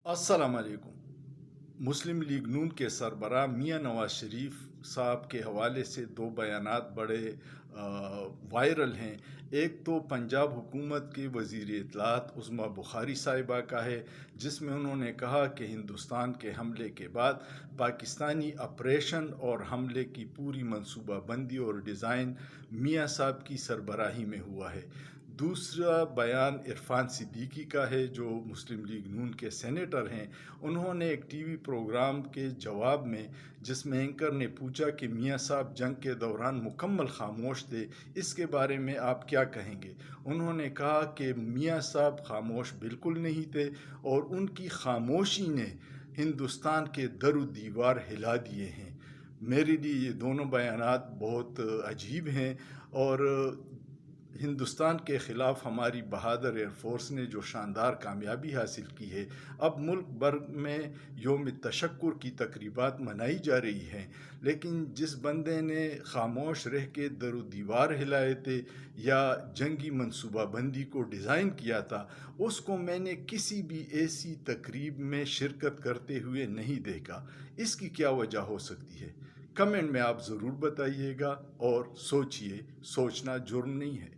अस्सलाम वालेकुम। मुस्लिम लीग नून के सरबराह मियां नवाज शरीफ साहब के हवाले से दो बयानात बड़े वायरल हैं। एक तो पंजाब हुकूमत के वज़ीर इत्तलात उस्मा बुखारी साहिबा का है, जिसमें उन्होंने कहा कि हिंदुस्तान के हमले के बाद पाकिस्तानी ऑपरेशन और हमले की पूरी मंसूबाबंदी और डिज़ाइन मियां साहब की सरबराही में हुआ है। दूसरा बयान इरफान सिद्दीकी का है, जो मुस्लिम लीग नून के सेनेटर हैं। उन्होंने एक टीवी प्रोग्राम के जवाब में, जिसमें एंकर ने पूछा कि मियां साहब जंग के दौरान मुकम्मल खामोश थे, इसके बारे में आप क्या कहेंगे। उन्होंने कहा कि मियां साहब खामोश बिल्कुल नहीं थे और उनकी खामोशी ने हिंदुस्तान के दर दीवार हिला दिए हैं। मेरे लिए ये दोनों बयानात बहुत अजीब हैं और हिंदुस्तान के ख़िलाफ़ हमारी बहादुर एयरफोर्स ने जो शानदार कामयाबी हासिल की है, अब मुल्क भर में योम तशक्कुर की तकरीबात मनाई जा रही हैं। लेकिन जिस बंदे ने खामोश रह के दर दीवार हिलाए थे या जंगी मनसूबाबंदी को डिज़ाइन किया था, उसको मैंने किसी भी ऐसी तकरीब में शिरकत करते हुए नहीं देखा। इसकी क्या वजह हो सकती है? कमेंट में आप ज़रूर बताइएगा और सोचिए, सोचना जुर्म नहीं है।